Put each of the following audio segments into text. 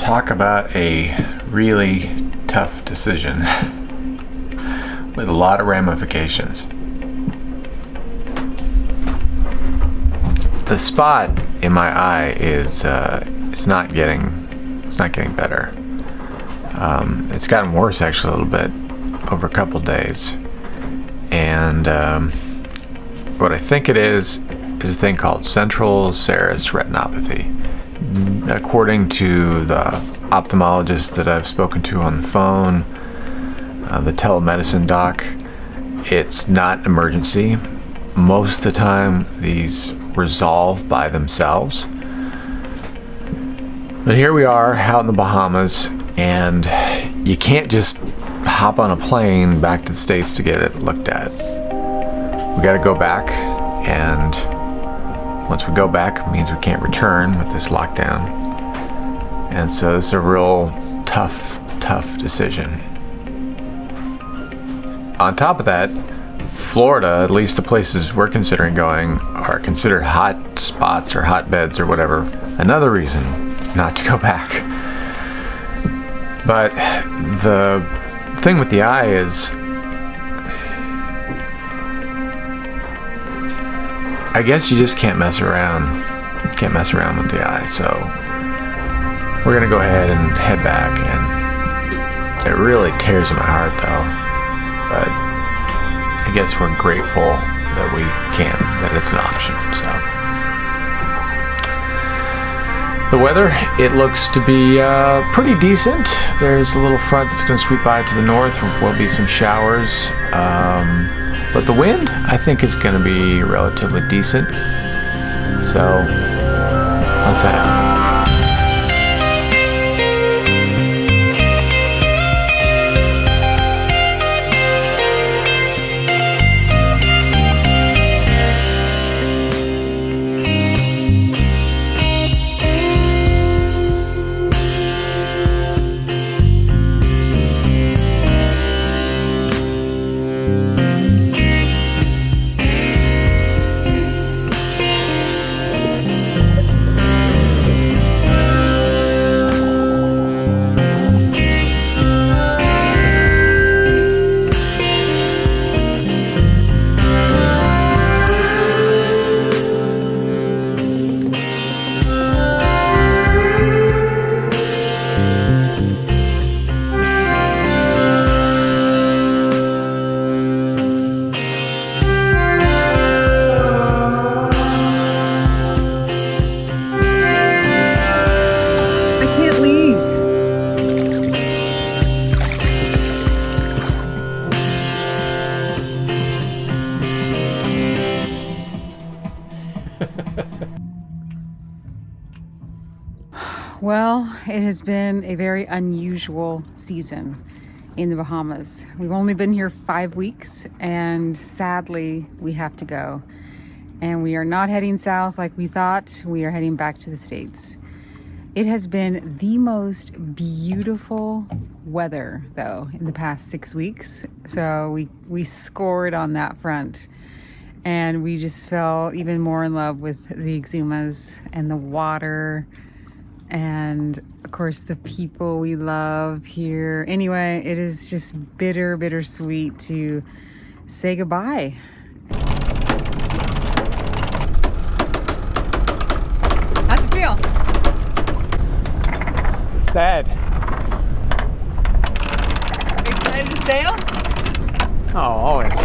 talk about a really tough decision with a lot of ramifications. The spot in my eye is it's not getting better. It's gotten worse actually a little bit over a couple days, and what I think it is a thing called central serous retinopathy. According to the ophthalmologist that I've spoken to on the phone, the telemedicine doc, it's not an emergency. Most of the time, these resolve by themselves. But here we are out in the Bahamas, and you can't just hop on a plane back to the States to get it looked at. We got to go back, and once we go back, it means we can't return with this lockdown. And so it's a real tough decision. On top of that, Florida, at least the places we're considering going, are considered hot spots or hotbeds or whatever. Another reason not to go back. But the thing with the eye is, I guess you just can't mess around. Can't mess around with the eye. So we're gonna go ahead and head back, and it really tears at my heart though. But I guess we're grateful that it's an option. So the weather, it looks to be pretty decent. There's a little front that's going to sweep by to the north. Will be some showers, but the wind, I think, is going to be relatively decent. So let's head out. Well, it has been a very unusual season in the Bahamas. We've only been here 5 weeks, and sadly, we have to go. And we are not heading south like we thought. We are heading back to the States. It has been the most beautiful weather, though, in the past 6 weeks. So we scored on that front. And we just fell even more in love with the Exumas and the water, and of course the people we love here. Anyway, it is just bittersweet to say goodbye. How's it feel? Sad. Excited to sail? Oh, always.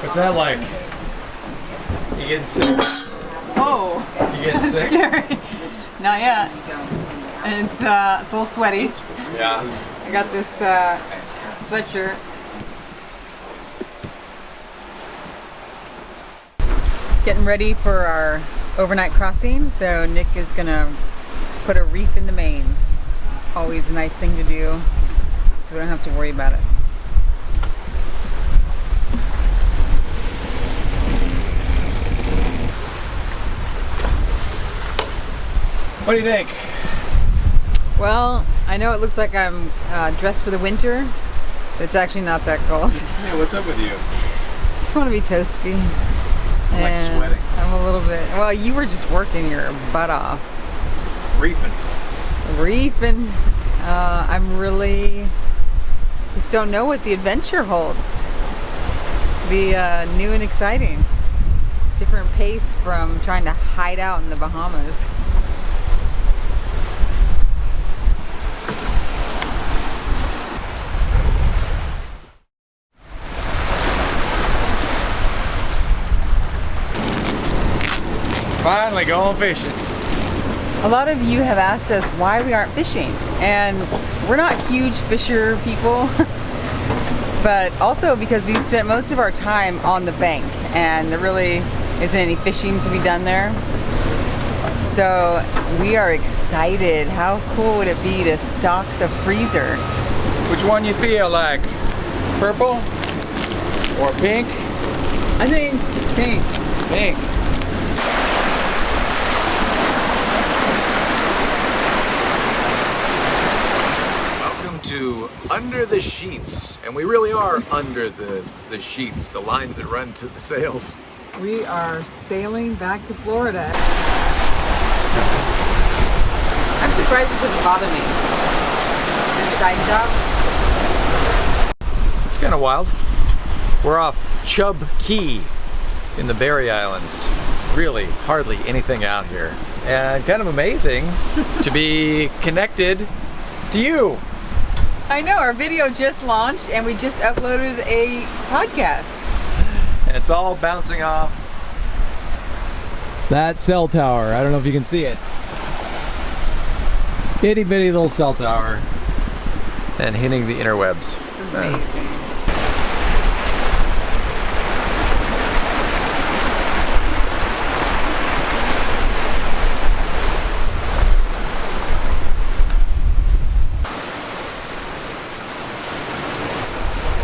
What's that like? You getting sick? Oh, You getting sick? scary. Not yet. It's a little sweaty. Yeah. I got this sweatshirt. Getting ready for our overnight crossing. So Nick is gonna put a reef in the main. Always a nice thing to do, so we don't have to worry about it. What do you think? Well, I know it looks like I'm dressed for the winter, but it's actually not that cold. Hey, what's up with you? Just want to be toasty. I'm like sweating. I'm a little bit. Well, you were just working your butt off. Reefing. I'm really just don't know what the adventure holds. It'll be new and exciting. Different pace from trying to hide out in the Bahamas. Finally going fishing. A lot of you have asked us why we aren't fishing, and we're not huge fisher people, but also because we've spent most of our time on the bank and there really isn't any fishing to be done there. So we are excited. How cool would it be to stock the freezer? Which one you feel like? Purple or pink? I think pink. Pink. To Under the Sheets, and we really are under the sheets, the lines that run to the sails. We are sailing back to Florida. I'm surprised this doesn't bother me. This side job. It's kind of wild. We're off Chub Key in the Berry Islands. Really hardly anything out here, and kind of amazing to be connected to you. I know, our video just launched and we just uploaded a podcast. And it's all bouncing off that cell tower. I don't know if you can see it. Itty bitty little cell tower. And hitting the interwebs. It's amazing.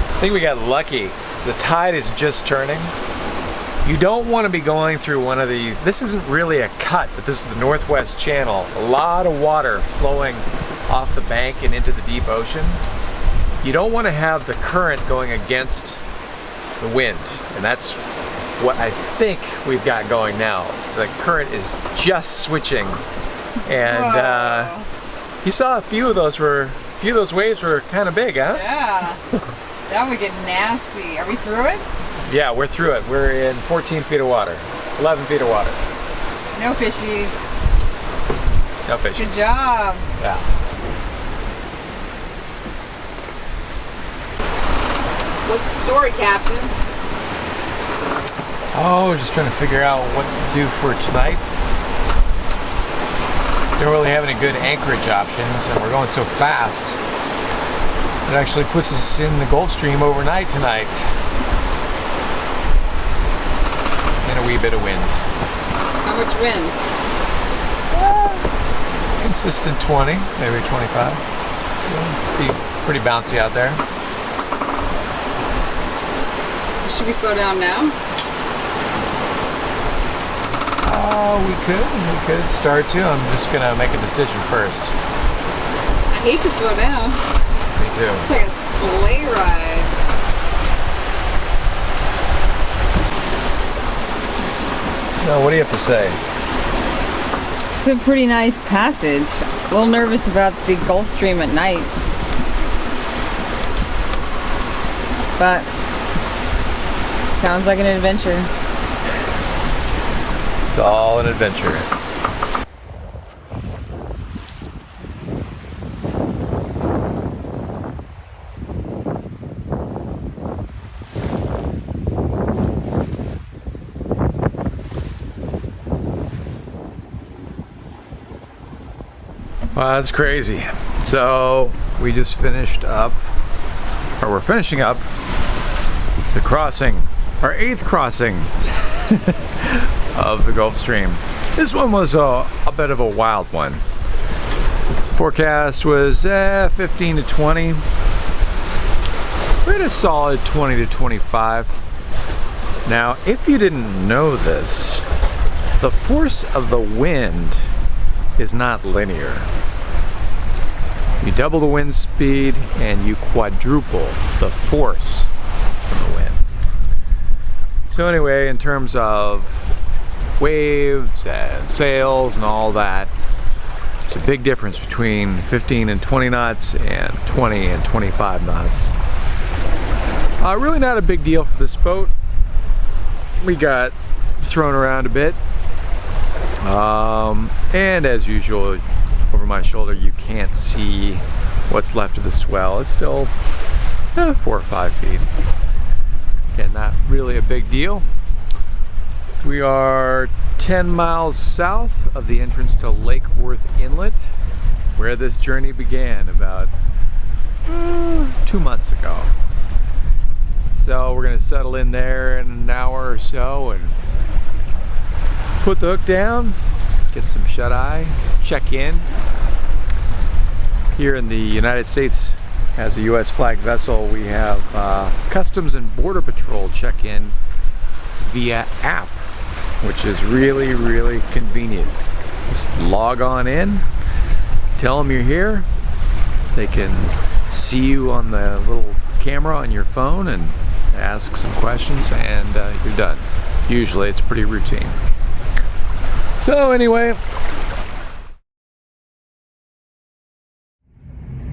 I think we got lucky. The tide is just turning. You don't want to be going through one of these. This isn't really a cut, but this is the Northwest Channel. A lot of water flowing off the bank and into the deep ocean. You don't want to have the current going against the wind. And that's what I think we've got going now. The current is just switching. And you saw a few of those waves were kind of big, huh? Yeah. That would get nasty. Are we through it? Yeah, we're through it. We're in 14 feet of water, 11 feet of water. No fishies. No fishies. Good job. Yeah. What's the story, Captain? Oh, we're just trying to figure out what to do for tonight. Don't really have any good anchorage options, and we're going so fast. It actually puts us in the Gulf Stream overnight tonight. And a wee bit of wind. How much wind? Consistent 20, maybe 25. Be pretty bouncy out there. Should we slow down now? Oh, we could start to. I'm just gonna make a decision first. I hate to slow down. Me too. It's like a sleigh ride. So what do you have to say? It's a pretty nice passage. A little nervous about the Gulf Stream at night. But sounds like an adventure. It's all an adventure. Wow, that's crazy. So we just finished up, or we're finishing up the crossing, our 8th crossing of the Gulf Stream. This one was a bit of a wild one. Forecast was 15 to 20. We had a solid 20 to 25. Now, if you didn't know this, the force of the wind is not linear. You double the wind speed and you quadruple the force from the wind. So anyway, in terms of waves and sails and all that, it's a big difference between 15 and 20 knots and 20 and 25 knots. Really not a big deal for this boat. We got thrown around a bit. And as usual, over my shoulder you can't see what's left of the swell. It's still 4 or 5 feet. Again, not really a big deal. We are 10 miles south of the entrance to Lake Worth Inlet, where this journey began about 2 months ago. So we're going to settle in there in an hour or so and put the hook down, get some shut-eye, check in. Here in the United States, as a U.S. flag vessel, we have Customs and Border Patrol check-in via app, which is really, really convenient. Just log on in, tell them you're here. They can see you on the little camera on your phone and ask some questions, and you're done. Usually it's pretty routine. So anyway,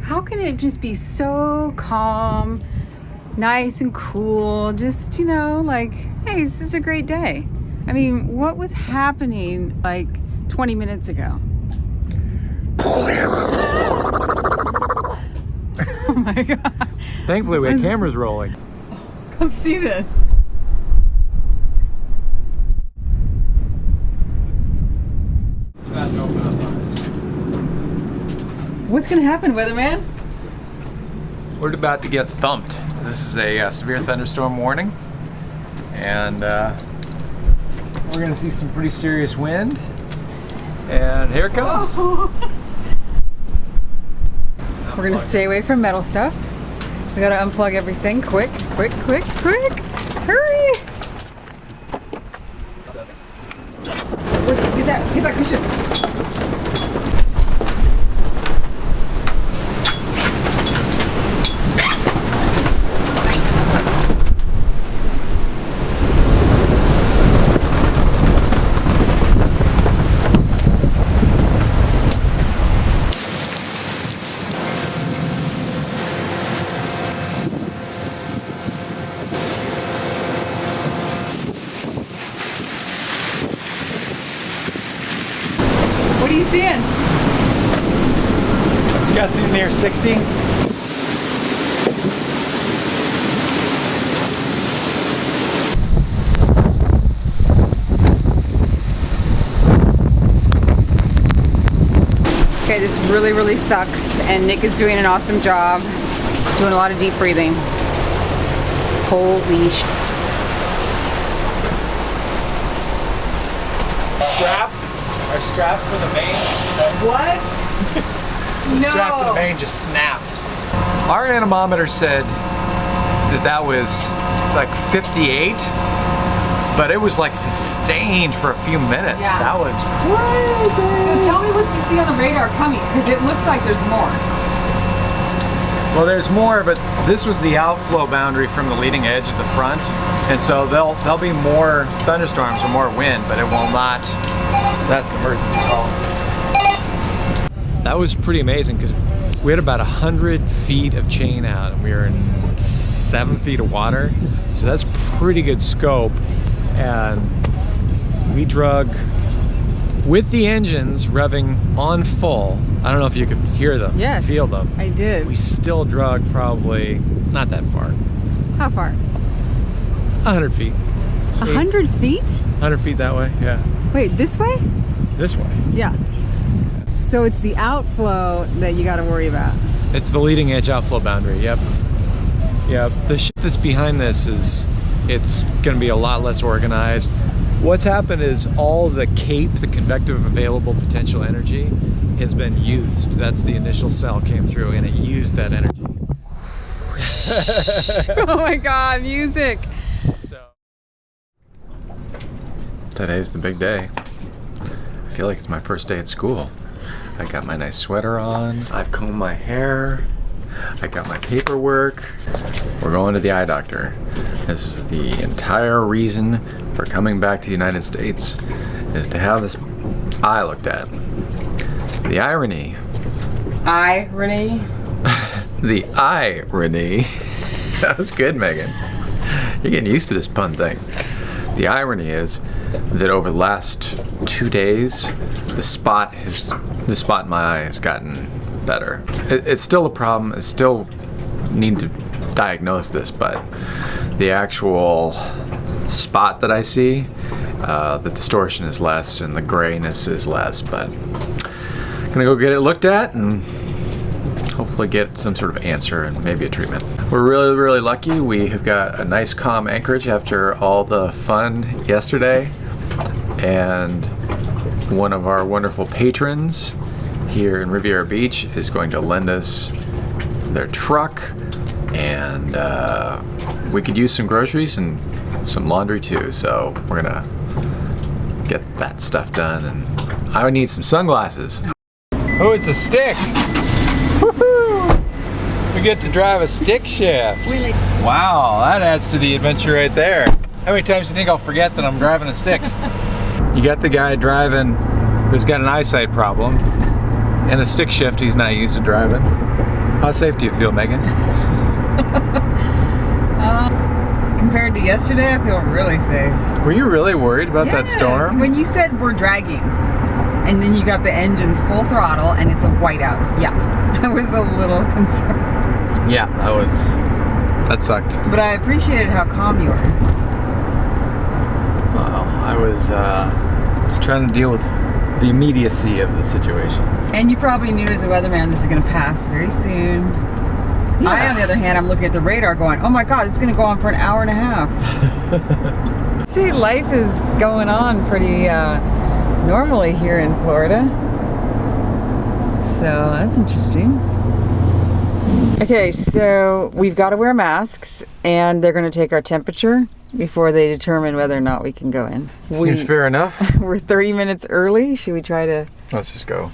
how can it just be so calm, nice and cool? Just, you know, like, hey, this is a great day. I mean, what was happening like 20 minutes ago? Oh my God. Thankfully we had cameras rolling. Come see this. It's about to open up on us. What's gonna happen, weatherman? We're about to get thumped. This is a severe thunderstorm warning, and we're gonna see some pretty serious wind. And here it comes. We're gonna stay away from metal stuff. We gotta unplug everything. Quick, quick, quick, quick! Hurry! Look, get that cushion. What are you seeing? It's gusting near 60. Okay, this really, really sucks, and Nick is doing an awesome job, doing a lot of deep breathing. Holy sh**. Our strap for the main. What? The strap for the main just snapped. Our anemometer said that was like 58, but it was like sustained for a few minutes. Yeah. That was crazy. So tell me what you see on the radar coming, because it looks like there's more. Well, there's more, but this was the outflow boundary from the leading edge of the front, and so there'll be more thunderstorms or more wind, but it will not. That's an emergency call. That was pretty amazing because we had about 100 feet of chain out and we were in 7 feet of water. So that's pretty good scope. And we drug with the engines revving on full. I don't know if you could hear them, Yes, feel them. I did. We still drug probably not that far. How far? 100 feet. 100 feet? 100 feet that way, yeah. Wait, this way? This way. Yeah. So it's the outflow that you got to worry about. It's the leading edge outflow boundary, yep. Yep, the shit that's behind this it's gonna be a lot less organized. What's happened is all the CAPE, the convective available potential energy, has been used. That's the initial cell came through and it used that energy. Oh my God, music. Today's the big day. I feel like it's my first day at school. I got my nice sweater on. I've combed my hair. I got my paperwork. We're going to the eye doctor. This is the entire reason for coming back to the United States, is to have this eye looked at. The irony. Irony? The irony. That was good, Megan. You're getting used to this pun thing. The irony is that over the last 2 days, the spot in my eye has gotten better. It's still a problem. I still need to diagnose this, but the actual spot that I see, the distortion is less and the grayness is less. But I'm gonna go get it looked at and hopefully get some sort of answer and maybe a treatment. We're really, really lucky. We have got a nice calm anchorage after all the fun yesterday, and one of our wonderful patrons here in Riviera Beach is going to lend us their truck, and we could use some groceries and some laundry too, so we're gonna get that stuff done. And I would need some sunglasses. Oh, it's a stick! Woohoo! We get to drive a stick shift. Wow, that adds to the adventure right there. How many times do you think I'll forget that I'm driving a stick? You got the guy driving who's got an eyesight problem and a stick shift he's not used to driving. How safe do you feel, Megan? Compared to yesterday, I feel really safe. Were you really worried about that storm? When you said we're dragging, and then you got the engines full throttle and it's a whiteout. Yeah, I was a little concerned. Yeah, that sucked. But I appreciated how calm you were. Well, I was just trying to deal with the immediacy of the situation. And you probably knew as a weatherman this is going to pass very soon. Yeah. I, on the other hand, I'm looking at the radar going, oh my God, this is going to go on for an hour and a half. See, life is going on pretty normally here in Florida. So that's interesting. Okay, so we've got to wear masks, and they're going to take our temperature before they determine whether or not we can go in. Seems fair enough. We're 30 minutes early. Should we try to? Let's just go.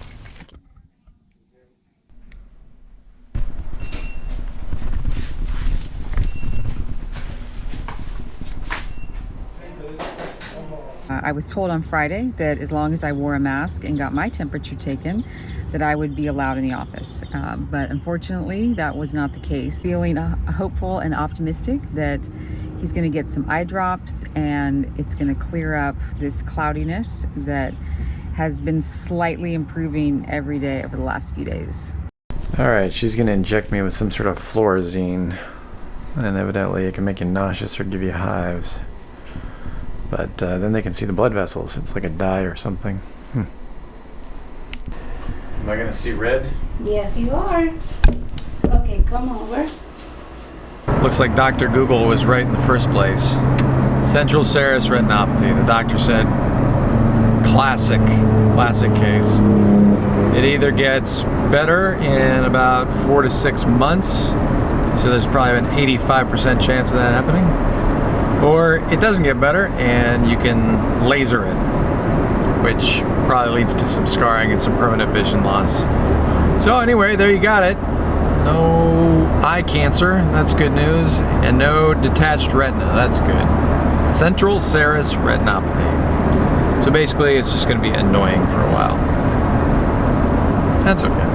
I was told on Friday that as long as I wore a mask and got my temperature taken, that I would be allowed in the office. But unfortunately, that was not the case. Feeling hopeful and optimistic that he's going to get some eye drops and it's going to clear up this cloudiness that has been slightly improving every day over the last few days. All right, she's going to inject me with some sort of fluorescein, and evidently it can make you nauseous or give you hives. But then they can see the blood vessels. It's like a dye or something. Am I going to see red? Yes, you are. Okay, come over. Looks like Dr. Google was right in the first place. Central serous retinopathy. The doctor said, classic case. It either gets better in about 4 to 6 months, so there's probably an 85% chance of that happening, or it doesn't get better and you can laser it, which probably leads to some scarring and some permanent vision loss. So anyway, there you got it. No eye cancer, that's good news, and no detached retina, that's good. Central serous retinopathy. So basically it's just going to be annoying for a while. That's okay.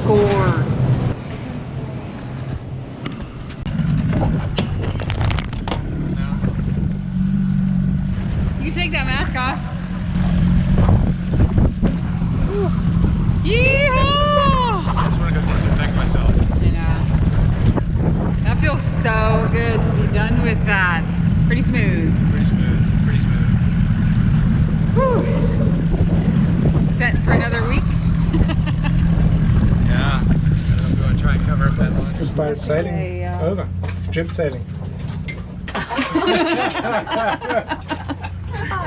Score. You can take that mask off. Yeehaw! I just want to go disinfect myself. I know. That feels so good to be done with that. Pretty smooth. Pretty smooth. Whew. Set for another week. Yeah. I'm going to try and cover up that line. Just by sighting over. Drip sighting.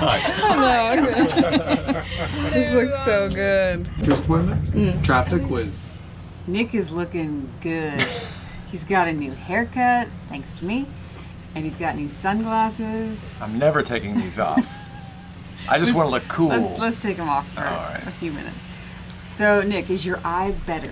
Hello. This looks so good. Traffic was... Nick is looking good. He's got a new haircut, thanks to me, and he's got new sunglasses. I'm never taking these off. I just want to look cool. Let's take them off for All right. a few minutes. So, Nick, is your eye better?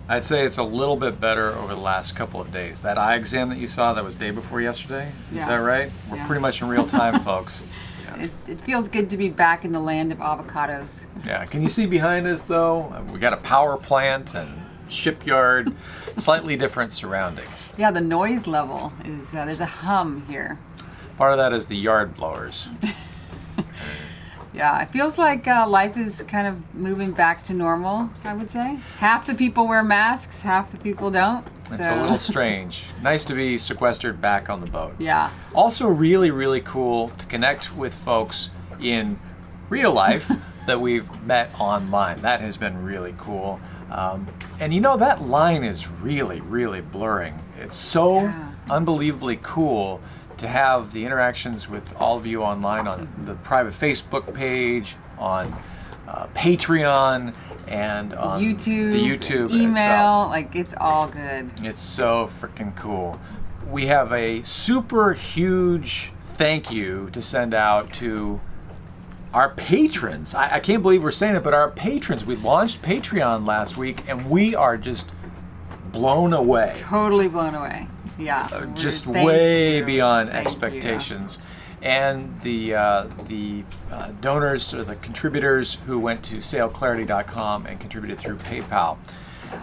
I'd say it's a little bit better over the last couple of days. That eye exam that you saw, that was day before yesterday. Is Yeah. that right? We're Yeah. pretty much in real time, folks. Yeah. It feels good to be back in the land of avocados. Yeah. Can you see behind us, though? We got a power plant and shipyard, slightly different surroundings. Yeah, the noise level is, there's a hum here. Part of that is the yard blowers. Yeah, it feels like life is kind of moving back to normal, I would say. Half the people wear masks, half the people don't. It's a little strange. Nice to be sequestered back on the boat. Yeah. Also really, really cool to connect with folks in real life that we've met online. That has been really cool. And you know, that line is really, really blurring. It's so unbelievably cool to have the interactions with all of you online on the private Facebook page, on Patreon, and on YouTube, the YouTube email, itself. like it's all good. It's so freaking cool. We have a super huge thank you to send out to our patrons. I can't believe we're saying it, but our patrons. We launched Patreon last week, and we are just blown away. Totally blown away. Yeah. Just Thank way you. beyond Thank expectations. And the donors or the contributors who went to sailclarity.com and contributed through PayPal.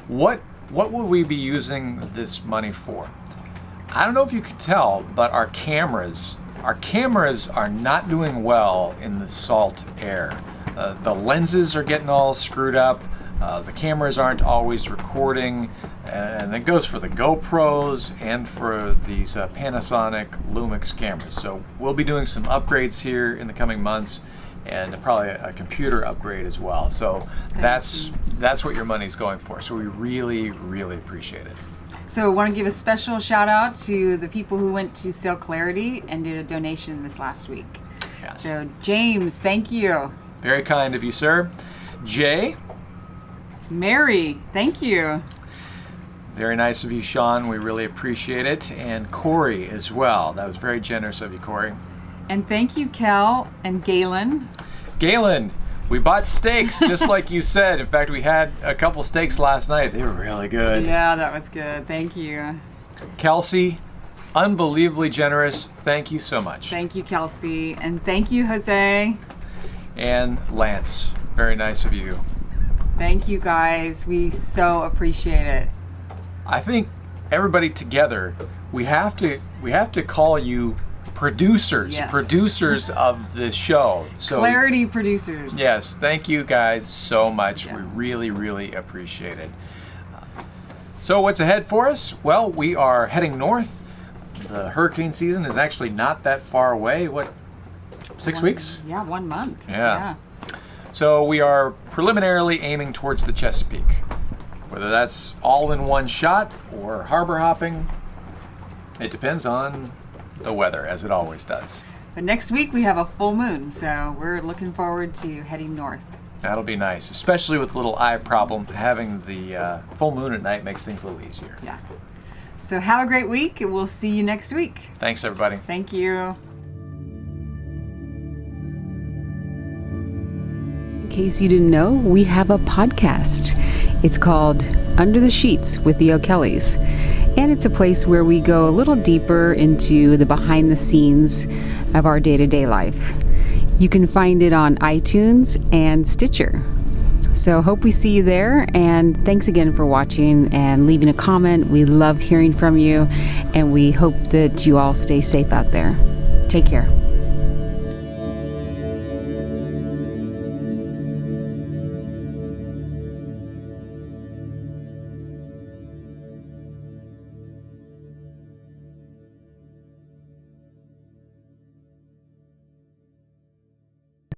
What would we be using this money for? I don't know if you can tell, but our cameras are not doing well in the salt air. The lenses are getting all screwed up. The cameras aren't always recording, and it goes for the GoPros and for these Panasonic Lumix cameras. So we'll be doing some upgrades here in the coming months, and probably a computer upgrade as well. So that's what your money's going for. So we really, really appreciate it. So I want to give a special shout out to the people who went to Sail Clarity and did a donation this last week. Yes. So James, thank you. Very kind of you, sir. Jay. Mary, thank you. Very nice of you, Sean. We really appreciate it. And Corey as well. That was very generous of you, Corey. And thank you, Cal and Galen. Galen, we bought steaks, just like you said. In fact, we had a couple steaks last night. They were really good. Yeah, that was good. Thank you. Kelsey, unbelievably generous. Thank you so much. Thank you, Kelsey. And thank you, Jose. And Lance, very nice of you. Thank you, guys. We so appreciate it. I think everybody together, we have to call you producers, Yes. producers of this show. So Clarity producers. yes, thank you guys so much. Yeah. We really, really appreciate it. So what's ahead for us? Well, we are heading north. The hurricane season is actually not that far away. What, 6 weeks? Yeah, 1 month. Yeah. So we are preliminarily aiming towards the Chesapeake. Whether that's all in one shot or harbor hopping, it depends on the weather, as it always does. But next week we have a full moon, so we're looking forward to heading north. That'll be nice, especially with a little eye problem. Having the full moon at night makes things a little easier. Yeah. So have a great week, and we'll see you next week. Thanks, everybody. Thank you. In case you didn't know, we have a podcast. It's called Under the Sheets with the O'Kellys. And it's a place where we go a little deeper into the behind the scenes of our day-to-day life. You can find it on iTunes and Stitcher. So hope we see you there, and thanks again for watching and leaving a comment. We love hearing from you, and we hope that you all stay safe out there. Take care.